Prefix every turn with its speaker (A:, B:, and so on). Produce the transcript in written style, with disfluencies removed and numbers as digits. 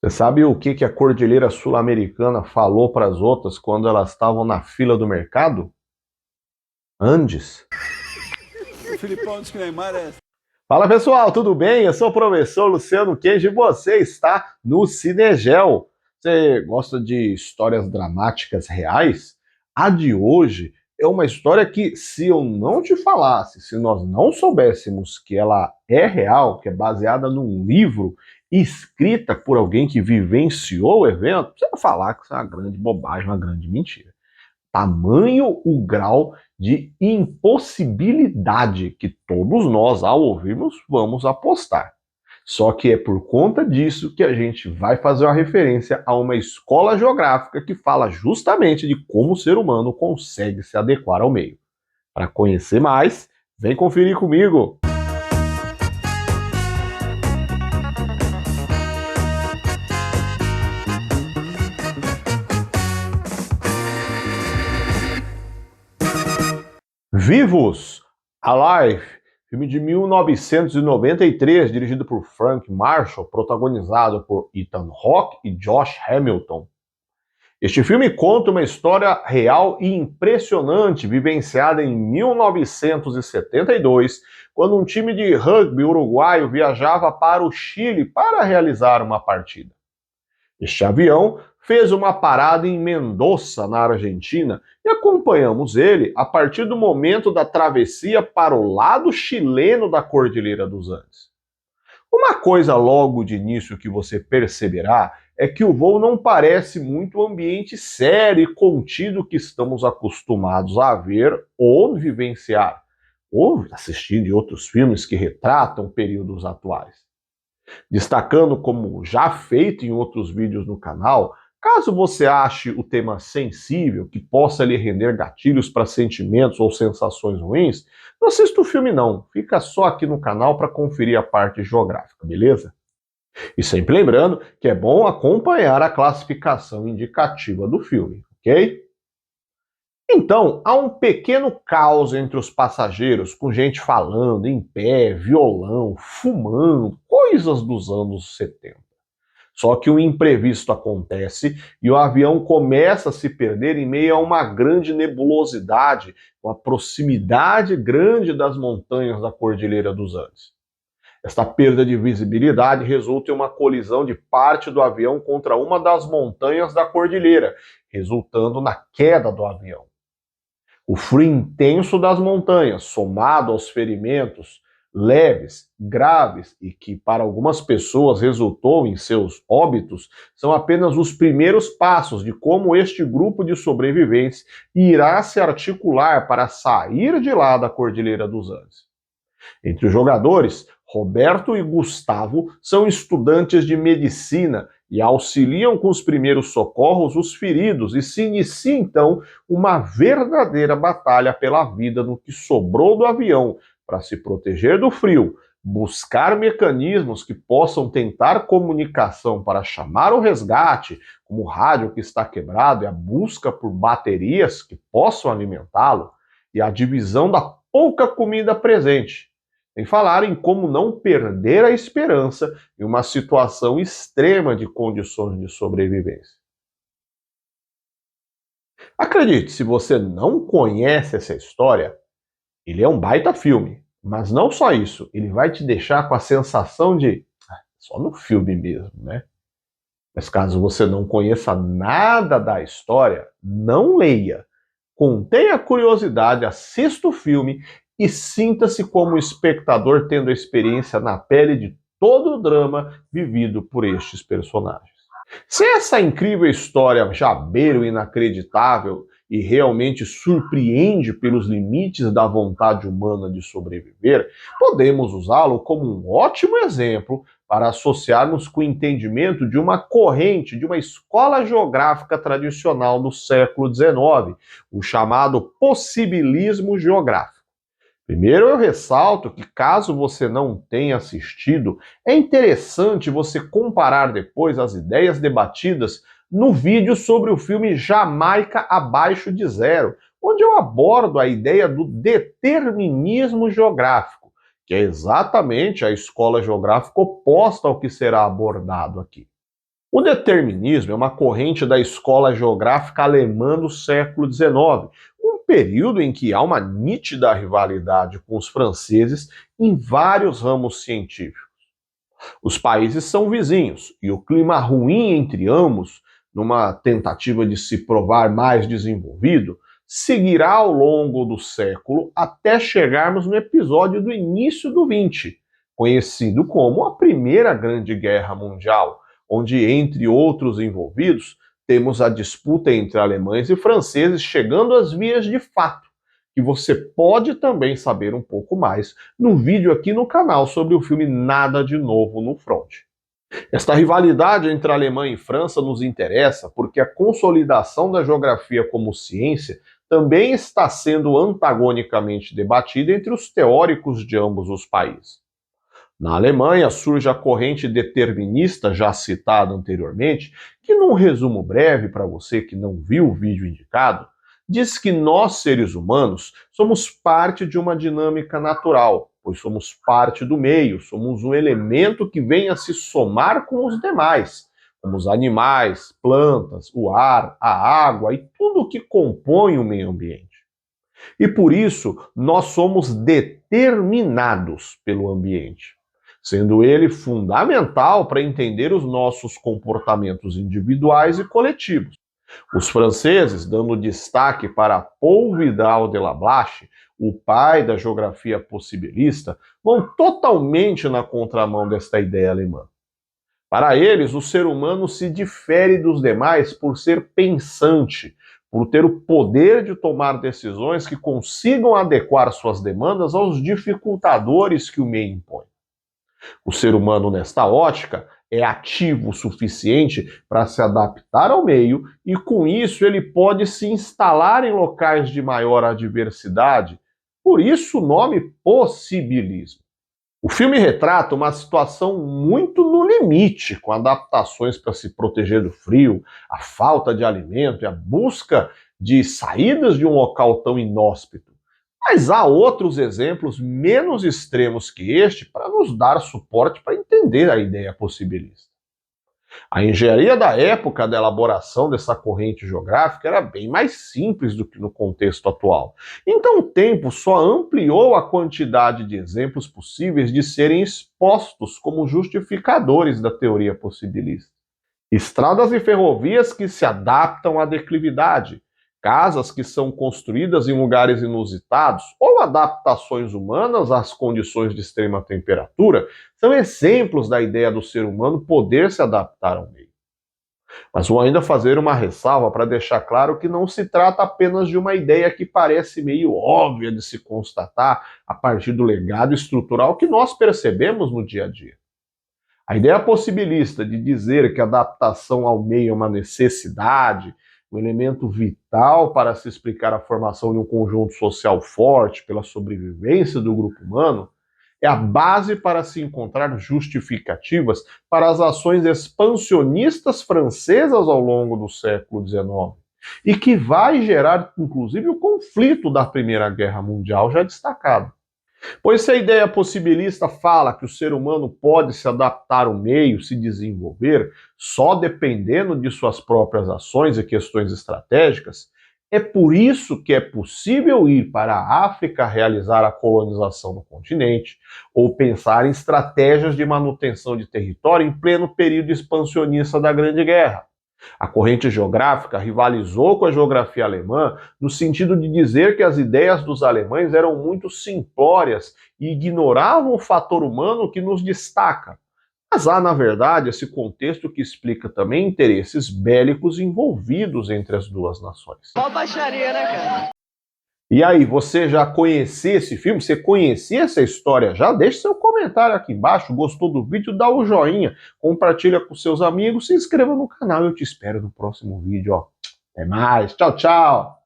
A: Você sabe o que a Cordilheira Sul-Americana falou para as outras quando elas estavam na fila do mercado? Andes.
B: O Filipão disse que Neymar é.
A: Fala pessoal, tudo bem? Eu sou o professor Luciano Kenji e você está no Cinegel. Você gosta de histórias dramáticas reais? A de hoje é uma história que, se eu não te falasse, se nós não soubéssemos que ela é real, que é baseada num livro escrita por alguém que vivenciou o evento, você vai falar que isso é uma grande bobagem, uma grande mentira. Tamanho o grau de impossibilidade que todos nós, ao ouvirmos, vamos apostar. Só que é por conta disso que a gente vai fazer uma referência a uma escola geográfica que fala justamente de como o ser humano consegue se adequar ao meio. Para conhecer mais, vem conferir comigo! Vivos! Alive! Filme de 1993, dirigido por Frank Marshall, protagonizado por Ethan Hawke e Josh Hamilton. Este filme conta uma história real e impressionante vivenciada em 1972, quando um time de rugby uruguaio viajava para o Chile para realizar uma partida. Este avião fez uma parada em Mendoza, na Argentina, e acompanhamos ele a partir do momento da travessia para o lado chileno da Cordilheira dos Andes. Uma coisa logo de início que você perceberá é que o voo não parece muito o ambiente sério e contido que estamos acostumados a ver ou vivenciar, ou assistir de outros filmes que retratam períodos atuais. Destacando como já feito em outros vídeos no canal, caso você ache o tema sensível, que possa lhe render gatilhos para sentimentos ou sensações ruins, não assista o filme não, fica só aqui no canal para conferir a parte geográfica, beleza? E sempre lembrando que é bom acompanhar a classificação indicativa do filme, ok? Então, há um pequeno caos entre os passageiros, com gente falando em pé, violão, fumando, coisas dos anos 70. Só que um imprevisto acontece e o avião começa a se perder em meio a uma grande nebulosidade, com a proximidade grande das montanhas da Cordilheira dos Andes. Esta perda de visibilidade resulta em uma colisão de parte do avião contra uma das montanhas da cordilheira, resultando na queda do avião. O frio intenso das montanhas, somado aos ferimentos leves, graves e que para algumas pessoas resultou em seus óbitos, são apenas os primeiros passos de como este grupo de sobreviventes irá se articular para sair de lá da Cordilheira dos Andes. Entre os jogadores, Roberto e Gustavo são estudantes de medicina e auxiliam com os primeiros socorros os feridos e se inicia então uma verdadeira batalha pela vida no que sobrou do avião para se proteger do frio, buscar mecanismos que possam tentar comunicação para chamar o resgate, como o rádio que está quebrado e a busca por baterias que possam alimentá-lo, e a divisão da pouca comida presente. Sem falar em como não perder a esperança em uma situação extrema de condições de sobrevivência. Acredite, se você não conhece essa história, ele é um baita filme. Mas não só isso, ele vai te deixar com a sensação de só no filme mesmo, né? Mas caso você não conheça nada da história, não leia. Contenha curiosidade, assista o filme e sinta-se como espectador tendo a experiência na pele de todo o drama vivido por estes personagens. Se essa incrível história já beira o inacreditável e realmente surpreende pelos limites da vontade humana de sobreviver, podemos usá-lo como um ótimo exemplo para associarmos com o entendimento de uma corrente, de uma escola geográfica tradicional do século XIX, o chamado possibilismo geográfico. Primeiro, eu ressalto que, caso você não tenha assistido, é interessante você comparar depois as ideias debatidas no vídeo sobre o filme Jamaica Abaixo de Zero, onde eu abordo a ideia do determinismo geográfico, que é exatamente a escola geográfica oposta ao que será abordado aqui. O determinismo é uma corrente da escola geográfica alemã do século XIX, um período em que há uma nítida rivalidade com os franceses em vários ramos científicos. Os países são vizinhos e o clima ruim entre ambos, numa tentativa de se provar mais desenvolvido, seguirá ao longo do século até chegarmos no episódio do início do XX, conhecido como a Primeira Grande Guerra Mundial, onde, entre outros envolvidos, temos a disputa entre alemães e franceses chegando às vias de fato, que você pode também saber um pouco mais no vídeo aqui no canal sobre o filme Nada de Novo no Front. Esta rivalidade entre Alemanha e França nos interessa porque a consolidação da geografia como ciência também está sendo antagonicamente debatida entre os teóricos de ambos os países. Na Alemanha surge a corrente determinista já citada anteriormente, que num resumo breve para você que não viu o vídeo indicado, diz que nós seres humanos somos parte de uma dinâmica natural, pois somos parte do meio, somos um elemento que vem a se somar com os demais, como os animais, plantas, o ar, a água e tudo o que compõe o meio ambiente. E por isso nós somos determinados pelo ambiente, sendo ele fundamental para entender os nossos comportamentos individuais e coletivos. Os franceses, dando destaque para Paul Vidal de Lablache, o pai da geografia possibilista, vão totalmente na contramão desta ideia alemã. Para eles, o ser humano se difere dos demais por ser pensante, por ter o poder de tomar decisões que consigam adequar suas demandas aos dificultadores que o meio impõe. O ser humano, nesta ótica, é ativo o suficiente para se adaptar ao meio e, com isso, ele pode se instalar em locais de maior adversidade. Por isso o nome possibilismo. O filme retrata uma situação muito no limite, com adaptações para se proteger do frio, a falta de alimento e a busca de saídas de um local tão inóspito. Mas há outros exemplos menos extremos que este para nos dar suporte para entender a ideia possibilista. A engenharia da época da elaboração dessa corrente geográfica era bem mais simples do que no contexto atual. Então o tempo só ampliou a quantidade de exemplos possíveis de serem expostos como justificadores da teoria possibilista. Estradas e ferrovias que se adaptam à declividade, casas que são construídas em lugares inusitados ou adaptações humanas às condições de extrema temperatura são exemplos da ideia do ser humano poder se adaptar ao meio. Mas vou ainda fazer uma ressalva para deixar claro que não se trata apenas de uma ideia que parece meio óbvia de se constatar a partir do legado estrutural que nós percebemos no dia a dia. A ideia possibilista de dizer que a adaptação ao meio é uma necessidade, um elemento vital para se explicar a formação de um conjunto social forte pela sobrevivência do grupo humano, é a base para se encontrar justificativas para as ações expansionistas francesas ao longo do século XIX, e que vai gerar, inclusive, o conflito da Primeira Guerra Mundial já destacado. Pois se a ideia possibilista fala que o ser humano pode se adaptar ao meio, se desenvolver, só dependendo de suas próprias ações e questões estratégicas, é por isso que é possível ir para a África realizar a colonização do continente, ou pensar em estratégias de manutenção de território em pleno período expansionista da Grande Guerra. A corrente geográfica rivalizou com a geografia alemã no sentido de dizer que as ideias dos alemães eram muito simplórias e ignoravam o fator humano que nos destaca. Mas há, na verdade, esse contexto que explica também interesses bélicos envolvidos entre as duas nações.
C: Só baixaria, né, cara?
A: E aí, você já conhecia esse filme? Você conhecia essa história já? Deixe seu comentário aqui embaixo. Gostou do vídeo? Dá o joinha, compartilha com seus amigos, se inscreva no canal. Eu te espero no próximo vídeo. Até mais. Tchau, tchau.